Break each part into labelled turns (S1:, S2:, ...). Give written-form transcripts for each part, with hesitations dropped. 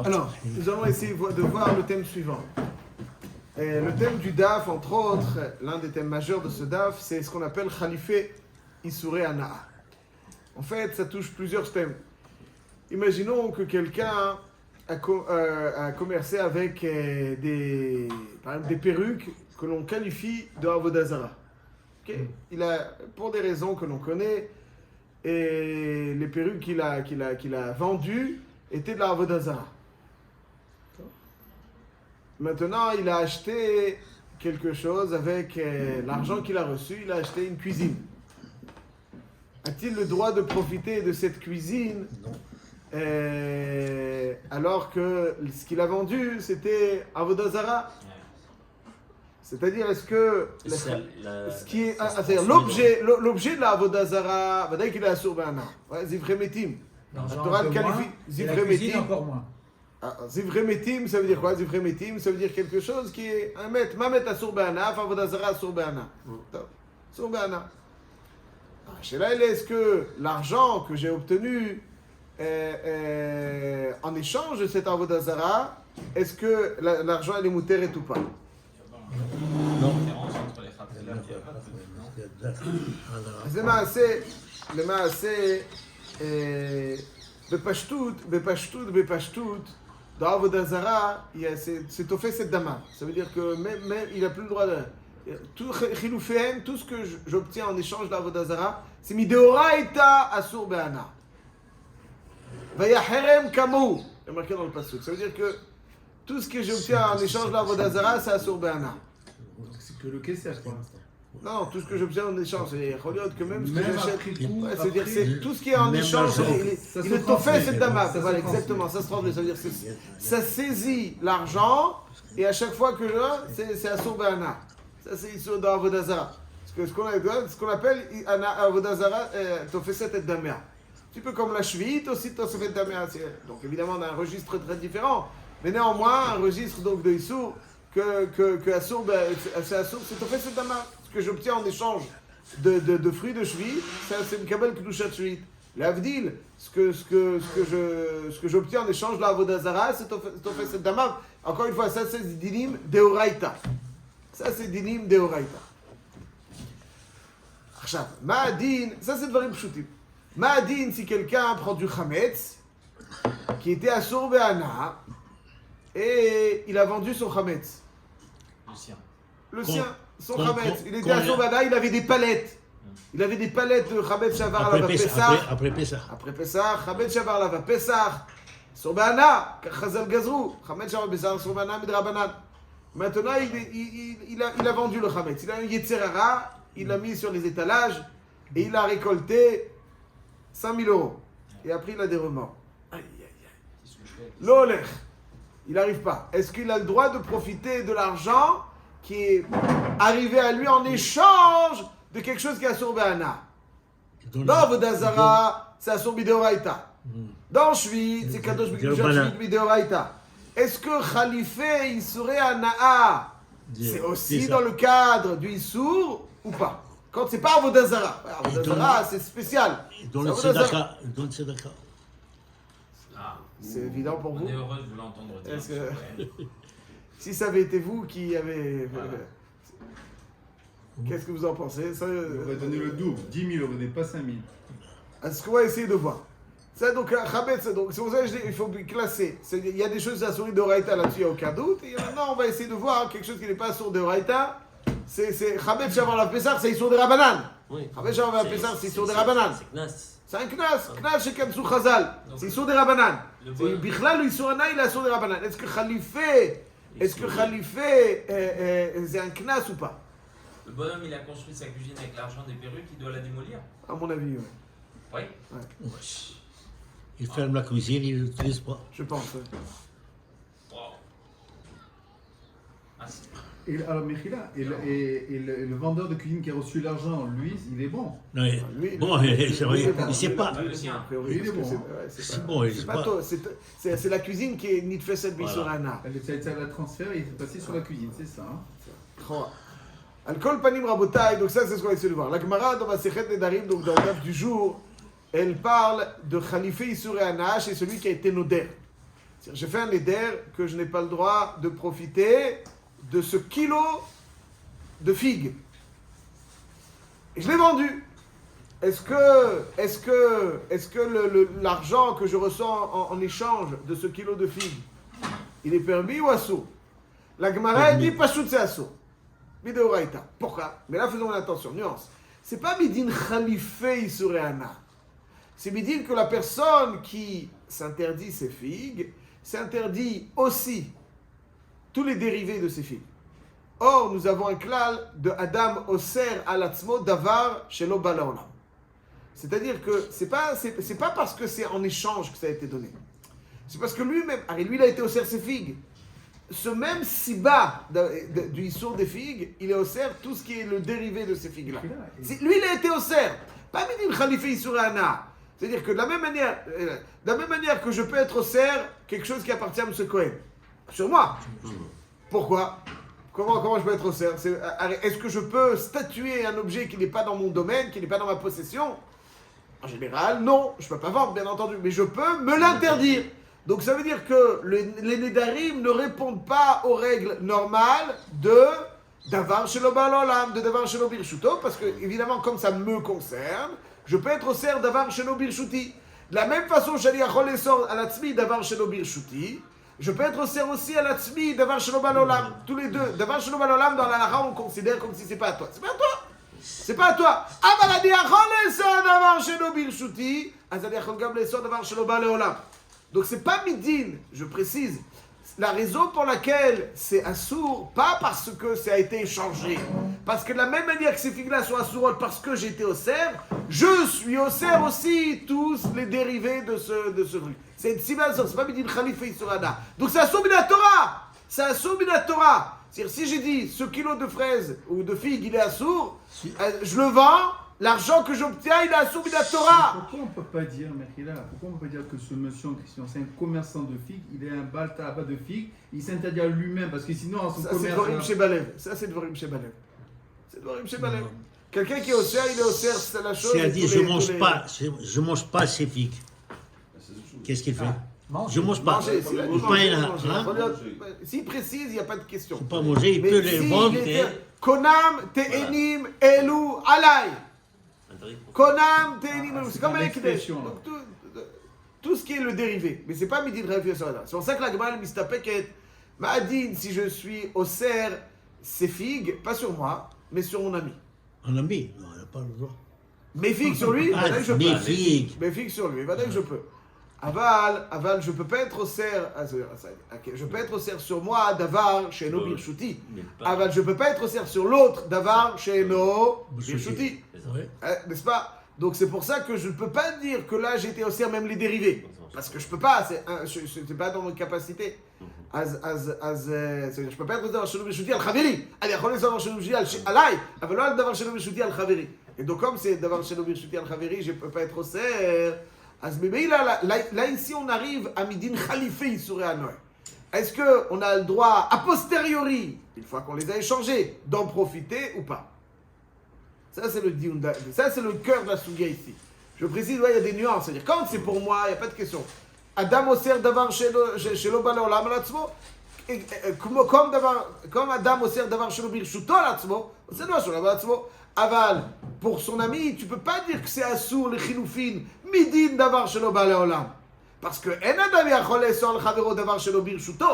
S1: Alors, nous allons essayer de voir le thème suivant. Le thème du DAF, entre autres, l'un des thèmes majeurs de ce DAF, c'est ce qu'on appelle Khalifé Issouré Ana'a. En fait, ça touche plusieurs thèmes. Imaginons que quelqu'un a commercé avec par exemple, des perruques que l'on qualifie de Avodah Zara. Okay? Il a, pour des raisons que l'on connaît, et les perruques qu'il a vendues étaient de la Avodah Zara. Maintenant, il a acheté quelque chose avec l'argent qu'il a reçu, il a acheté une cuisine. A-t-il le droit de profiter de cette cuisine alors que ce qu'il a vendu, c'était Avodah Zara? C'est-à-dire, est-ce que c'est-à-dire l'objet de la Avodah Zara, va dire qu'il est Asur Ba'ana. Zivremetim. La Torah le qualifie Zivremetim. Encore moins. Zivremetim, ça veut dire quoi? Zivremetim, ça veut dire quelque chose qui est un mètre. Mamet Asur Ba'ana, Avodah Zara Asur Ba'ana. Asur Ba'ana. Chez là, est-ce que l'argent que j'ai obtenu en échange de cette Avodah Zara, est-ce que l'argent est mouteret ou pas?
S2: Non.
S1: למעשה, בפשטות, dans Avodah Zara, c'est תופס את דמה. Ça veut dire que même il n'a plus le droit de... tout ce que j'obtiens en échange d'Avodah Zara, c'est mideoraita asur be'ana. Vayaherem kamou. C'est marqué dans le pasuk. Ça veut dire que tout ce que j'obtiens en échange d'Avodah Zara, c'est asur be'ana.
S3: C'est que le kesser pour l'instant.
S1: Non, tout ce que j'obtiens en échange, c'est que même ce que j'achète, c'est-à-dire c'est tout ce qui est en échange, il est toffé cette dama. Voilà, exactement, ça se transmet. Ça veut dire que ça saisit l'argent et à chaque fois que c'est asur be'ana. Ça, c'est ici dans Avodah Zara. Ce qu'on appelle Avodah Zara, Tofeset et Damer. Un petit peu comme la Shvit, aussi Tofeset et Damer. Donc évidemment, on a un registre très différent. Mais néanmoins, un registre donc, de Issour, que Assour, c'est Assour, c'est Tofeset et Damer. Ce que j'obtiens en échange de fruits de Shvit, c'est Mekabel Kedushat Shvit. L'Avdil, ce que j'obtiens en échange de la Avodah Zara, c'est Tofeset et Damer. Encore une fois, ça c'est Dinim Deoraita. Ça, c'est dinim deoraita. Ma'adin, ça c'est dvarim pshutim. Ma'adin, si quelqu'un prend du chametz, qui était asur be'ana, et il a vendu son chametz. Le sien, son chametz. Il était asur be'ana, il avait des palettes. Il avait des palettes de chametz shavar lava Pesach.
S4: Après Pesach.
S1: Après Pesach, chametz shavar lava Pesach. Asur be'ana, kachazal gazrou. Chametz shavar Pesach, asur be'ana midrabanan. Maintenant, il a vendu le chametz. Il a un yetzerara, il l'a mis sur les étalages et il a récolté 5 000 euros. Et après, il a des remords. Aïe, aïe, aïe. L'olech, il n'arrive pas. Est-ce qu'il a le droit de profiter de l'argent qui est arrivé à lui en échange de quelque chose qui est Asur Be'ana? Dans Avodah Zara, c'est Asur Mideoraita. Dans Shvit, c'est Kadosh Shvit Mideoraita. Est-ce que Khalifé Issouré Ana'a, c'est aussi dans le cadre du Issour ou pas? Quand c'est pas Avodah Zara. Avodah Zara, c'est spécial.
S4: Il donne le Tzedaka.
S1: C'est évident pour vous?
S2: On est heureux de vous l'entendre dire.
S1: Si ça avait été vous qui avez... Qu'est-ce que vous en pensez? Ça,
S3: On va donner le double, 10 000 euros, pas 5 000.
S1: Est-ce qu'on va essayer de voir? Ça, donc, Khabet, donc, c'est pour ça qu'il faut classer. Il y a des choses à souris de Raïta là-dessus, il n'y a aucun doute. Et maintenant, on va essayer de voir quelque chose qui n'est pas sourd de Raïta. C'est Khabet Shavar la Pessar, c'est Issour de Rabanan. Khabet Shavar la Pessar, c'est Issour de Rabanan. C'est un Knas. Knas chez Kamsou Khazal. C'est Issour de Rabanan. Bichlal, Issour Ana, il a Issour de Rabanan. Est-ce que Khalifé, c'est un Knas ou pas?
S2: Le bonhomme, il a construit sa cuisine avec l'argent des perruques, il doit la démolir?
S1: À mon avis, oui.
S2: Oui.
S1: Ouais.
S4: Il ferme la cuisine, il ne l'utilise pas.
S1: Je pense, oui.
S2: Wow.
S3: Alors, Mechila, et le vendeur de cuisine qui a reçu l'argent, lui, il est bon.
S4: Non,
S1: Lui,
S4: bon, c'est vrai, il ne sait pas.
S2: Le sien.
S1: Oui,
S3: il est bon.
S4: C'est bon, il
S1: C'est
S4: sait
S1: pas
S4: pas.
S1: tôt. C'est la cuisine qui est Nitfeset Bisurana.
S3: Ça la transfert, il est passé sur la cuisine, c'est ça. Hein.
S1: Al Kol Panim Rabotai, donc ça c'est ce qu'on va essayer de voir. La Gemara dans Masechet Nedarim, donc dans le daf du jour, elle parle de Khalifé Issour et Ana'a, c'est celui qui a été noder. J'ai fait un éder que je n'ai pas le droit de profiter de ce kilo de figues. Et je l'ai vendu. Est-ce que l'argent que je reçois en échange de ce kilo de figues, il est permis ou assourd? La Gemara dit Pachout c'est assourd. Mideoraita. Pourquoi? Mais là faisons attention, nuance. C'est pas midin khalifé isureana. C'est midin que la personne qui s'interdit ses figues s'interdit aussi tous les dérivés de ces figues. Or, nous avons un klal de Adam Oser alatzmo davar shelo ba laolam. C'est-à-dire que c'est pas parce que c'est en échange que ça a été donné. C'est parce que lui-même, lui il a été Oser ses figues. Ce même siba du issour des figues, il est Oser tout ce qui est le dérivé de ces figues-là. Lui, il a été Oser. Pas midin khalifé isureana. C'est-à-dire que de la même manière que je peux être Oser quelque chose qui appartient à M. Cohen. Sur moi. Pourquoi? Comment je peux être Oser? Est-ce que je peux statuer un objet qui n'est pas dans mon domaine, qui n'est pas dans ma possession? En général, non. Je ne peux pas vendre, bien entendu. Mais je peux me l'interdire. Donc ça veut dire que les Nédarim ne répondent pas aux règles normales de Davar Shelo Ba L'Olam, de Davar Shelo Birshuto, parce que, évidemment, comme ça me concerne, je peux être Oser Davar Shelo Birshuti. De la même façon, Shali Achol Esor Alatzmi Davar Shelo Birshuti, je peux être Oser aussi Alatzmi Davar Shelo Ba L'Olam. Tous les deux. Davar Shelo Ba L'Olam, dans la Lara, on considère comme si c'est pas à toi. C'est pas à toi. C'est pas à toi. Avaladi Achol Esor Davar Shelo Birshuti, Azadi Achol Gam Esor Davar Shelo Ba L'Olam. Donc c'est pas midin, je précise. La raison pour laquelle c'est assourd, pas parce que ça a été échangé, parce que de la même manière que ces figues-là sont assourotes parce que j'ai été au cerf, je suis au cerf aussi tous les dérivés de ce truc. C'est une simason, c'est pas midin khalifé surana. Donc c'est assourd mina Torah. C'est assourd mina Torah. C'est-à-dire si j'ai dit ce kilo de fraises ou de figues il est assourd, je le vends. L'argent que j'obtiens, il est assourd mina Torah.
S3: Pourquoi on ne peut pas dire, Mechila, pourquoi on ne peut pas dire que ce monsieur en question, c'est un commerçant de figues, il est un balta de figues, il s'interdit à lui-même, parce que sinon, en son
S1: ça,
S3: commerce...
S1: C'est Dvorim Shebalev. Ça, c'est Dvorim Shebalev. C'est Dvorim Shebalev. Quelqu'un qui est au cerf, il est au cerf, c'est la chose...
S4: C'est à dire, je mange pas ces figues. Qu'est-ce qu'il fait? Je mange pas.
S1: Manger, s'il précise, il n'y a pas de question.
S4: Il ne faut pas manger, il peut les vendre.
S1: Konam te'enim elu alay. Konam te'enim elu. C'est comme un ekdesh. Tout ce qui est le dérivé. Mais ce n'est pas midin rafia soda. C'est pour ça que la Gemara mistapeket ma'adin si je suis au cerf, c'est figue, pas sur moi, mais sur mon ami.
S4: Un ami? Non, il n'a pas le droit.
S1: Mes figues sur lui, je peux.
S4: Mes figues.
S1: Mes figues sur lui, je peux. Aval, je peux pas être au cerf. Je peux être au cerf sur moi, davar, chez nos birshuti. Aval, je peux pas être au cerf sur l'autre, davar, chez nos birshuti. N'est-ce pas? Donc c'est pour ça que je ne peux pas dire que là j'étais au cerf même les dérivés. Parce que je peux pas, c'est pas dans mon capacité. Je peux pas être au cerf chez nos birshuti al khaviri. Allez, on est sur chez nos birshuti al alay. Aval, là, davar chez nos birshuti al khaviri. Et donc comme c'est davar chez nos birshuti al khaviri, je peux pas être au cerf. Là, ici, on arrive à midin khalifé Issouré Hanoï. Est-ce qu'on a le droit, a posteriori, une fois qu'on les a échangés, d'en profiter ou pas? Ça, c'est le cœur de la Sougia ici. Je précise, il y a des nuances. C'est-à-dire, quand c'est pour moi, il n'y a pas de question. Adam Oser Davar Shelo Ba L'Olam Alatzmo, comme Adam Oser Davar Shelo Birshuto Alatzmo, c'est Davar Shelo Alatzmo. Aval, pour son ami, tu ne peux pas dire que c'est assour les chiloufines, midin davar shelo ba leolam. Parce que en adam yachol esor le chavero davar shelo birshuto.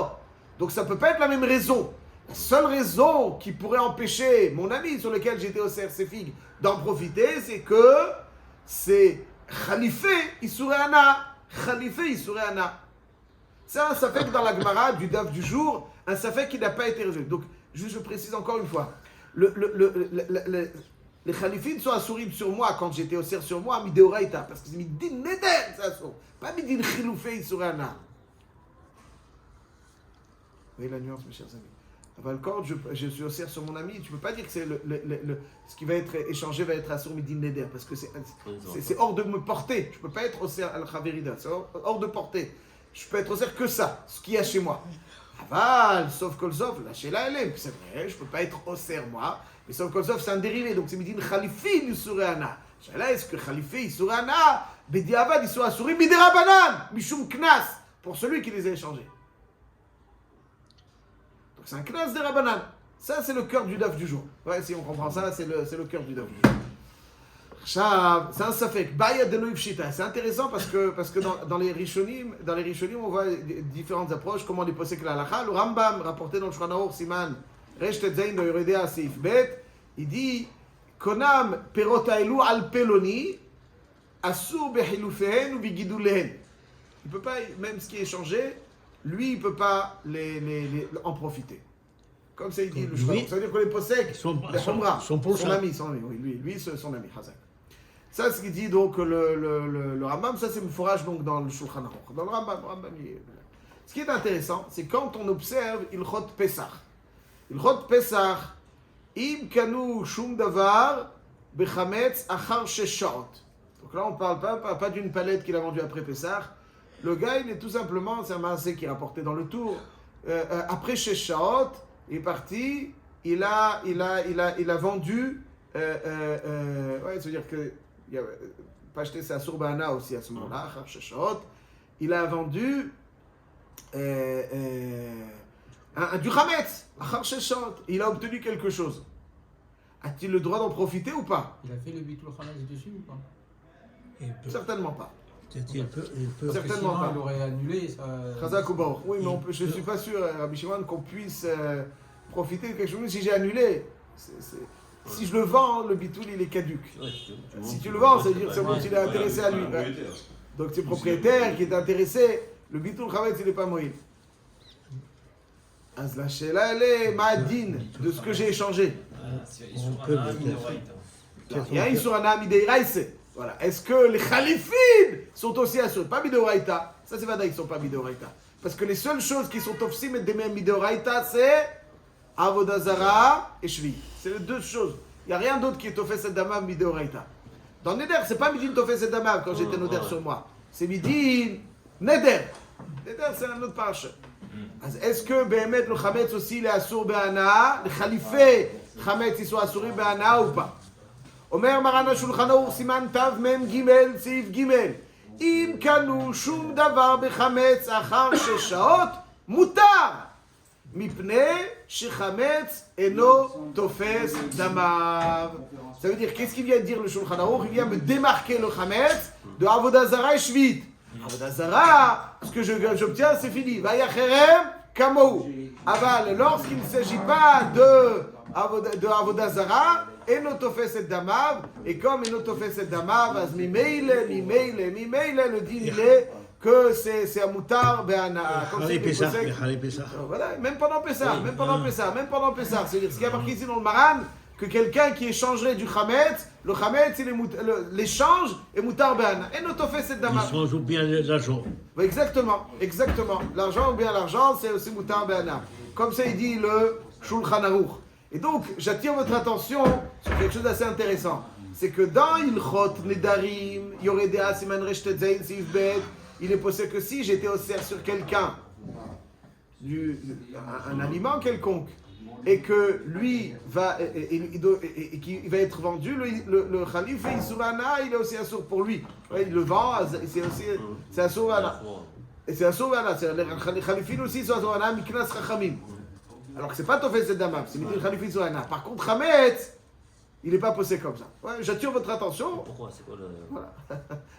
S1: Donc ça ne peut pas être la même raison. La seule raison qui pourrait empêcher mon ami sur lequel j'étais au cerf ses figues d'en profiter, c'est que c'est khalifé isureana. Khalifé isureana. C'est un safek dans la Gemara du daf du jour, un safek qui n'a pas été résolu. Donc, je précise encore une fois. Les khalifines sont assourim sur moi quand j'étais au cerf sur moi, mideoraita, parce que c'est midin neder, c'est assour. Pas midin chiloufé isurana. Vous voyez la nuance, mes chers amis. Quand je suis au cerf sur mon ami, tu ne peux pas dire que c'est ce qui va être échangé va être assour midin neder, parce que c'est hors de me porter. Je ne peux pas être au cerf al-khaverida, c'est hors de porter. Je peux être au cerf que ça, ce qu'il y a chez moi. Aval, sauf Kolzov, lâchez la LM. C'est vrai, je ne peux pas être au cerf moi. Mais sauf Kolzov, c'est un dérivé. Donc c'est midin khalifin isureana. Là, est-ce que khalifé isureana, bediavad, ils sont assurés, midera banan, mishum knas. pour celui qui les a échangés. Donc c'est un knas de Rabbanan. Ça, c'est le cœur du daf du jour. Ouais, si on comprend ça, c'est le cœur du daf du jour. C'est un safek. Baya de Noïfshita. C'est intéressant parce que dans les Rishonim, on voit différentes approches, comment les posséder la halakha. Le Rambam, rapporté dans le Shulchan Aruch Siman, Resh Tetzain de Yoredea Seif Bet, il dit Konam perotailu al peloni, asur behilufehen ou bigidulehen. Il peut pas, même ce qui est échangé, lui, il peut pas en profiter. Comme ça, il dit le Shulchan Aruch. Ça veut dire que les possèques, son ami, oui, lui, son ami, Hazak. Ça, c'est ce qu'il dit donc le Rambam, ça c'est le forage donc dans le Shulchan Aruch. Dans le Rambam, ce qui est intéressant, c'est quand on observe Ilchot Pesach. Ilchot Pesach, im kanu shum davar bechametz achar sheshaot. Donc là, on ne parle pas d'une palette qu'il a vendue après Pesach. Le gars, il est tout simplement, c'est un maasé qui est rapporté dans le tour. Après sheshaot, il est parti, il a vendu. Ouais, c'est-à-dire que il a pas acheté sa Surbana aussi à ce moment-là, il a vendu du Chametz, il a obtenu quelque chose. A-t-il le droit d'en profiter ou pas?
S5: Il a fait le bitul Chametz dessus ou pas?
S1: Certainement pas.
S4: Il peut.
S1: Certainement pas.
S5: Il aurait annulé ça.
S1: Oui, mais je ne suis pas sûr, Rabbi Shimon, qu'on puisse profiter de quelque chose. Si j'ai annulé, si je le vends, le bitoul il est caduc. Si tu le vends, ça veut dire que c'est bon, il est intéressé à lui. Donc c'est le propriétaire qui est intéressé, le bitoul Chametz il n'est pas moïl. Az la sheila elle est ma'adin de ce que j'ai échangé. Il y a un Isurana Mideiraïse. Voilà. Est-ce que les Khalifines sont aussi assurés? Pas Mideoraïta. Ça c'est vrai, ils ne sont pas Mideoraïta. Parce que les seules choses qui sont ofsim et des mêmes Mideoraïta, c'est Avodah Zara et Shvi. C'est les deux choses. Il n'y a rien d'autre qui est Tofes et Damav Mideoraïta. Dans Neder, c'est pas Midin Tofes et Damav quand j'étais Neder sur moi. C'est Midin Neder. Neder, c'est un autre parche. Est-ce que Behemet le Chametz aussi il est Assour Be'ana? Les Khalifés Chametz ils sont assurés Be'ana ou pas? Omer Marana Shulchan Aruch Siman Tav Mem Gimel Seif Gimel. Im kanu shum davar bechametz achar sheshaot mutar. Mipnei shechametz eno tofes damav. Ça veut dire, qu'est-ce qu'il vient de dire le Shulchan Aruch? Il vient me démarquer le chametz de Avodah Zara et Shvit. Avodah Zara, ce que j'obtiens, c'est fini. Vayacherem kamou. Aval, lorsqu'il ne s'agit pas de Avodah Zara, eno tofes et damav, et comme eno tofes et damav, az mimeile, le din il est que c'est un moutar be'ana. Voilà, même pendant Pessah. C'est-à-dire, ce qui a marqué ici dans le Maran, que quelqu'un qui échangerait du Chametz, le Chametz, l'échange est moutar be'ana. Eno tofes et damav.
S4: Il change bien l'argent.
S1: Exactement. L'argent ou bien l'argent, c'est aussi moutar be'ana. Comme ça, il dit le Shulchan Aruch. Et donc, j'attire votre attention sur quelque chose d'assez intéressant. C'est que dans Ilchot Nedarim, Yoredea Siman Resh Tetzain Seif Bet, il est possible que si j'étais offert sur quelqu'un, un aliment quelconque, et que lui va, et qu'il va être vendu, le Khalif et Isurana, il est aussi assour pour lui. Ouais, il le vend, c'est Assurana. Et c'est Assurana, les Khalifines aussi sont Assurana, Miknas Chachamim. Alors que c'est pas Tofes et Damav, c'est Midin Khalifin Zohana. Par contre, Chametz, il n'est pas posé comme ça. Ouais, j'attire votre attention.
S6: Pourquoi? C'est quoi le...
S1: Voilà.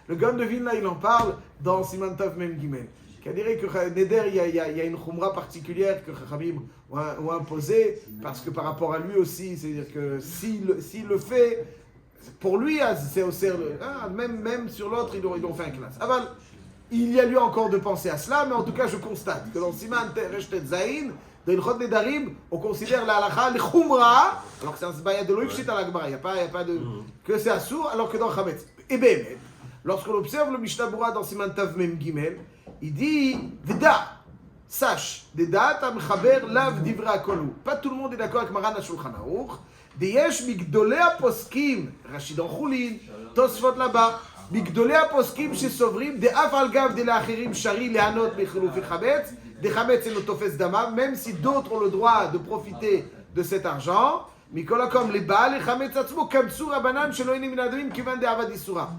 S1: Le Gaon de Vilna, il en parle dans Siman Tav Mem Gimel. Qui a dit que Neder, il y a une khumra particulière que Chachamim ont imposée, parce que par rapport à lui aussi, c'est-à-dire que s'il le fait, pour lui, c'est aussi, même sur l'autre, ils ont fait un classe. Aval, il y a lieu encore de penser à cela, mais en tout cas, je constate que dans Siman Resh Tetzain, dans Ilchot Nedarim, on considère la halakha les khumra, alors que c'est un zbaya de l'oïfshit à l'agmara, il n'y a pas de... que c'est assour, alors que dans Chametz. Et bien, lorsqu'on observe le Mishnah Berurah dans Siman Tav Mem Gimel, il dit, Veda, sache, Dedat amchaber lav divra akolu. Pas tout le monde est d'accord avec Maran HaShulchan Aruch. Deyesh migdolei aposkim, Rashid en Choulin, Tosfot là-bas, migdolei aposkim shesovrim, de'af al gav de l'aachirim shari lehanot mechilufi chametz, des chametz et notofes damav, même si d'autres ont le droit de profiter de cet argent, mikolakom les bal, les chametz atzmo, kamsur abanan, sheloini minadrim, kivan de avad isura.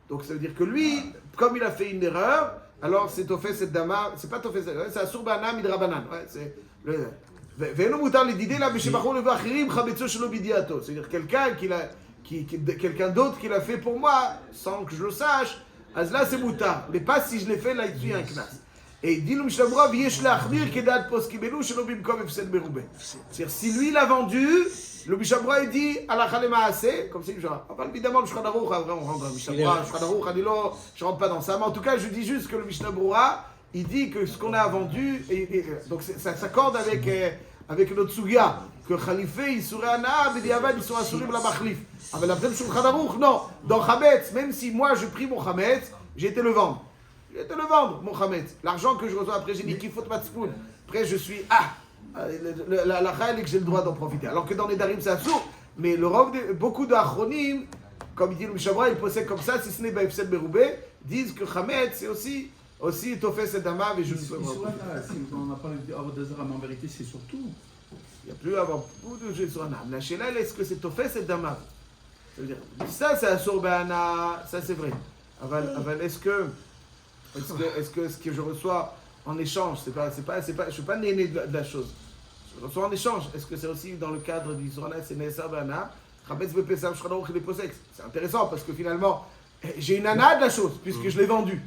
S1: Donc ça veut dire que lui, comme il a fait une erreur, alors c'est Tofes et Dama, c'est pas Tofes, c'est Asur Bana Midrabanan. Ouais, c'est le. Ve'eno mutar l'idée là, Beshebachon le vachirim chabetzo shelo bidiato. C'est-à-dire quelqu'un d'autre qui l'a fait pour moi, sans que je le sache, là c'est mutar. Mais pas si je l'ai fait, là il y a un knas. Et il dit le Mishnah Berurah, v'yesh la'achmir kedat poskibelu shelo bimkom efsed berube. C'est-à-dire si lui l'a vendu, le Mishnah Berurah il dit alacha lemaaseh, comme c'est genre. Enfin évidemment le Shulchan Aruch, on rentre dans le Mishnah Berurah, le Shulchan Aruch, je rentre pas dans ça, mais en tout cas je dis juste que le Mishnah Berurah il dit que ce qu'on a vendu, donc ça s'accorde avec notre Sugia, que Khalife, il serait Anaa, Bediavad, ils sont assurés la Machlif. Avec la Shulchan Aruch, non. Dans Chametz, même si moi je pris mon Chametz, j'ai été le vendre. J'ai été le vendre, mon Chametz. L'argent que je reçois après, j'ai dit qu'il faut Matzpoun. Après, je suis, la Chayel et que j'ai le droit d'en profiter. Alors que dans les Darim, c'est assourd. Mais le beaucoup d'Achronim, comme il dit le Mishabra, ils possèdent comme ça, si ce n'est Baïfsed Beroubé, disent que Chametz, c'est aussi Tofes et Damav et je ne sais pas.
S3: On a parlé d'Avodazara, mais en vérité, c'est surtout.
S1: Il n'y a plus à avoir beaucoup de jeux sur un âme. La Shélal, est-ce que c'est Tofes et Damav? Ça veut dire, ça c'est Asur Be'ana, ça c'est vrai. Aval, est-ce que ce que je reçois en échange, je suis pas né de la chose. Je reçois en échange. Est-ce que c'est aussi dans le cadre du Surana, c'est Nessa Be'ana, Chabetz Be'Pesach, Shchanaruch et les Posex. C'est intéressant parce que finalement, j'ai une ana de la chose, puisque je l'ai vendue.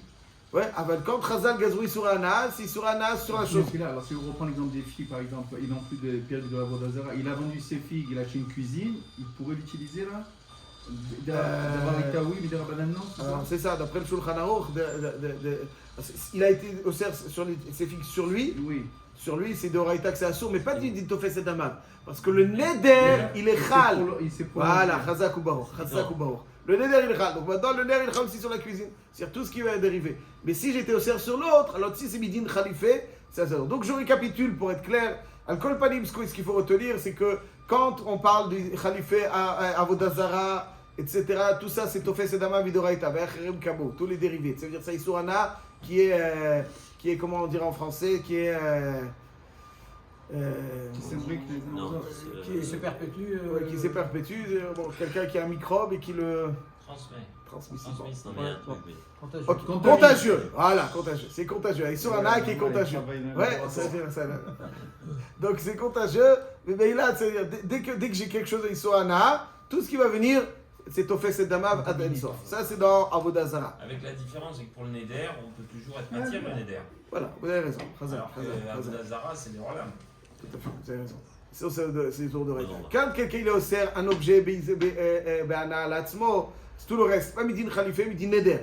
S1: Ouais, Aval, quand Chazal Gazoui sur ana, si sur ana, sur la chose.
S3: Alors si on reprend l'exemple des filles, par exemple, ils n'ont plus de période de la Vodazara, il a vendu ses figues, il a acheté une cuisine, il pourrait l'utiliser là? Oui, mais des Rabbanan, non?
S1: C'est ça, d'après le Shulchan Aruch, il a été au cerf sur ses figues sur lui.
S3: Oui.
S1: Sur lui, c'est de Raïta que c'est assourd, mais pas du Tofes et Damav. Parce que le Neder, il est Chal. Voilà, Chazak ou Baruch. Le Neder, il est Chal. Donc maintenant, le Neder, il est Chal aussi sur la cuisine. C'est-à-dire tout ce qui va dériver. Mais si j'étais au cerf sur l'autre, alors si c'est Midin Khalifé, c'est assourd. Donc je récapitule pour être clair. Al-Kol Panim, ce qu'il faut retenir, c'est que quand on parle du Khalifé à Vodazara, etc., tout ça, c'est Tofes et Damav, Vidoraïta, Ve'acherem Kabo, tous les dérivés. Ça veut dire ça, Isurana, qui est, comment on dirait en français, qui
S5: se perpétue.
S1: Qui se perpétue, quelqu'un qui a un microbe et qui le transmet. Contagieux, voilà, contagieux. C'est contagieux. Isurana qui est contagieux. Ouais, ça. Donc c'est contagieux, mais là, c'est-à-dire, dès que j'ai quelque chose à Isurana, tout ce qui va venir, c'est Tofes et Damav ad Ensof. Ça, c'est dans Avodazara.
S2: Avec la différence, c'est que pour le Neder, on peut toujours être matière le Neder.
S1: Voilà, vous avez raison.
S2: Alors que Avodazara, c'est des royaumes.
S1: Tout à fait, vous avez raison. C'est les tours de Reïta. Quand quelqu'un il est sert un objet, Be'ana Latzmo, c'est tout le reste. Pas Midin Khalifé, Midin Neder.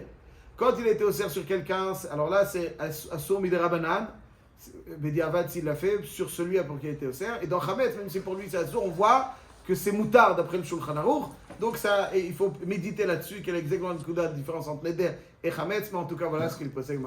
S1: Quand il a été sert sur quelqu'un, alors là, c'est Assour Miderabanan. Bediavad, s'il l'a fait, sur celui pour qui il a été sert. Et dans Chametz, même si pour lui c'est Assour, on voit que c'est moutard d'après le Shulchan Aruch. Donc ça, il faut méditer là-dessus, quelle est exactement la différence entre Neder et Chametz, mais en tout cas, voilà ce qu'il possède.